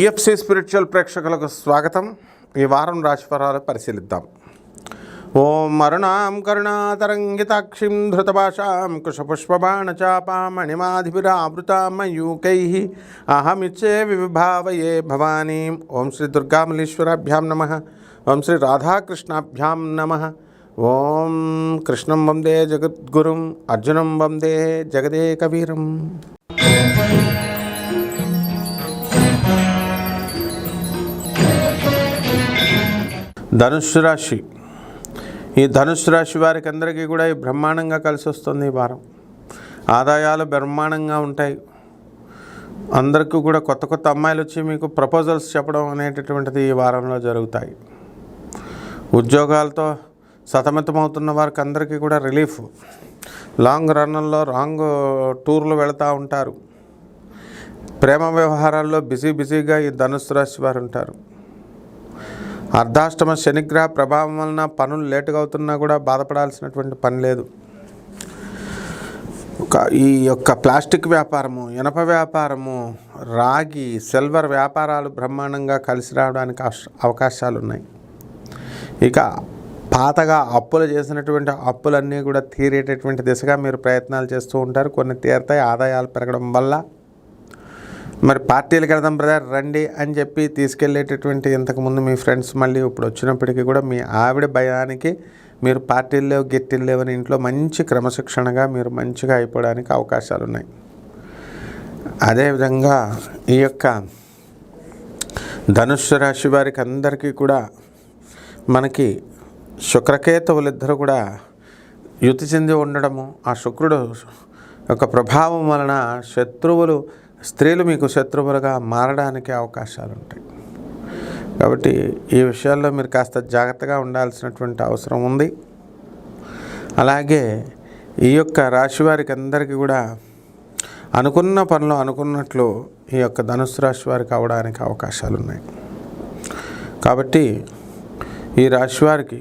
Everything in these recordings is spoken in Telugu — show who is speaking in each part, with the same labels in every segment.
Speaker 1: టిఎఫ్సి స్పిరిచువల్ ప్రేక్షకులకు స్వాగతం. ఈ వారం రాశిఫలాలు పరిశీలిద్దాం. ఓం అరుణాం కరుణాతరంగితాక్షిం ధృతభాషాం కుశపుష్పబాణచాపామణిమాధిభిరావృతామయూకై అహమిచ్చే వివిభావయే భవానీం. ఓం శ్రీ దుర్గామల్లీశ్వరాభ్యాం నమః. ఓం శ్రీ రాధాకృష్ణాభ్యాం నమః. ఓం కృష్ణం వందే జగద్గురుం అర్జునం వందే జగదేకవీరం. ధనుస్సు రాశి. ఈ ధనుస్సు రాశి వారికి అందరికీ కూడా ఈ బ్రహ్మాండంగా కలిసి వస్తుంది. ఈ వారం ఆదాయాలు బ్రహ్మాండంగా ఉంటాయి. అందరికీ కూడా కొత్త కొత్త అమ్మాయిలు వచ్చి మీకు ప్రపోజల్స్ చెప్పడం అనేటటువంటిది ఈ వారంలో జరుగుతాయి. ఉద్యోగాలతో సతమతమవుతున్న వారికి అందరికీ కూడా రిలీఫ్. లాంగ్ రన్నుల్లో రాంగ్ టూర్లు వెళుతూ ఉంటారు. ప్రేమ వ్యవహారాల్లో బిజీగా ఈ ధనుస్సు రాశి వారు ఉంటారు. అర్ధాష్టమ శనిగ్రహ ప్రభావం వలన పనులు లేటుగా అవుతున్నా కూడా బాధపడాల్సినటువంటి పని లేదు. ఈ యొక్క ప్లాస్టిక్ వ్యాపారము, ఇనప వ్యాపారము, రాగి, సిల్వర్ వ్యాపారాలు బ్రహ్మాండంగా కలిసి రావడానికి అవకాశాలు ఉన్నాయి. ఇక పాతగా అప్పులు చేసినటువంటి అప్పులన్నీ కూడా తీరేటటువంటి దిశగా మీరు ప్రయత్నాలు చేస్తూ ఉంటారు. కొన్ని తీరుతాయి. ఆదాయాలు పెరగడం వల్ల మరి పార్టీలకు వెళ్దాం బ్రదర్ రండి అని చెప్పి తీసుకెళ్ళేటటువంటి ఇంతకుముందు మీ ఫ్రెండ్స్ మళ్ళీ ఇప్పుడు వచ్చినప్పటికీ కూడా మీ ఆవిడ భయానికి మీరు పార్టీలు లేవు గిట్టిలు లేవని ఇంట్లో మంచి క్రమశిక్షణగా మీరు మంచిగా అయిపోవడానికి అవకాశాలు ఉన్నాయి. అదేవిధంగా ఈ యొక్క ధనుస్సు రాశి వారికి అందరికీ కూడా మనకి శుక్రకేతువులిద్దరూ కూడా యుతి చెంది ఉండడము, ఆ శుక్రుడు యొక్క ప్రభావం వలన శత్రువులు, స్త్రీలు మీకు శత్రువులుగా మారడానికి అవకాశాలు ఉంటాయి. కాబట్టి ఈ విషయాల్లో మీరు కాస్త జాగ్రత్తగా ఉండాల్సినటువంటి అవసరం ఉంది. అలాగే ఈ యొక్క రాశి వారికి అందరికీ కూడా అనుకున్న పనులు అనుకున్నట్లు ఈ యొక్క ధనుస్సు రాశి వారికి అవడానికి అవకాశాలు ఉన్నాయి. కాబట్టి ఈ రాశి వారికి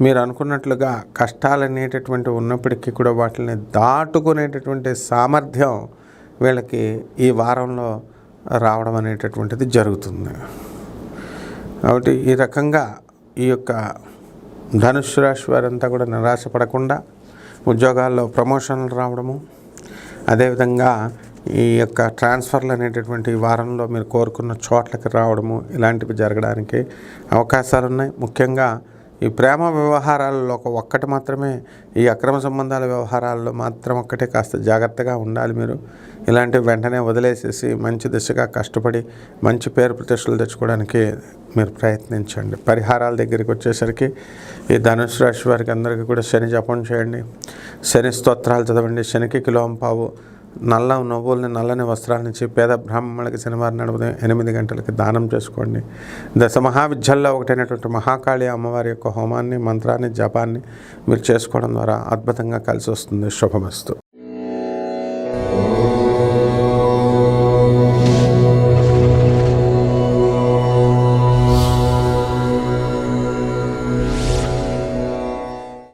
Speaker 1: మీరు అనుకున్నట్లుగా కష్టాలు అనేటటువంటి ఉన్నప్పటికీ కూడా వాటిని దాటుకునేటటువంటి సామర్థ్యం వీళ్ళకి ఈ వారంలో రావడం అనేటటువంటిది జరుగుతుంది. కాబట్టి ఈ రకంగా ఈ యొక్క ధనుస్సు రాశి వారంతా కూడా నిరాశపడకుండా ఉద్యోగాల్లో ప్రమోషన్లు రావడము, అదేవిధంగా ఈ యొక్క ట్రాన్స్ఫర్లు అనేటటువంటి వారంలో మీరు కోరుకున్న చోట్లకి రావడము, ఇలాంటివి జరగడానికి అవకాశాలు ఉన్నాయి. ముఖ్యంగా ఈ ప్రేమ వ్యవహారాలలో ఒక్కటి మాత్రమే, ఈ అక్రమ సంబంధాల వ్యవహారాల్లో మాత్రం ఒక్కటే కాస్త జాగ్రత్తగా ఉండాలి. మీరు ఇలాంటివి వెంటనే వదిలేసేసి మంచి దిశగా కష్టపడి మంచి పేరు ప్రతిష్టలు తెచ్చుకోవడానికి మీరు ప్రయత్నించండి. పరిహారాల దగ్గరికి వచ్చేసరికి ఈ ధనుస్సు రాశి వారికి అందరికీ కూడా శని జపం చేయండి, శని స్తోత్రాలు చదవండి, శనికి కిలోంపావు నల్ల నువ్వుల్ని, నల్లని వస్త్రాలనిచ్చి పేద బ్రాహ్మణులకి శనివారం నడుపున 8 గంటలకి దానం చేసుకోండి. దశ మహావిద్యల్లో ఒకటైనటువంటి మహాకాళి అమ్మవారి యొక్క హోమాన్ని, మంత్రాన్ని, జపాన్ని మీరు చేసుకోవడం ద్వారా అద్భుతంగా కలిసి వస్తుంది. శుభమస్తు.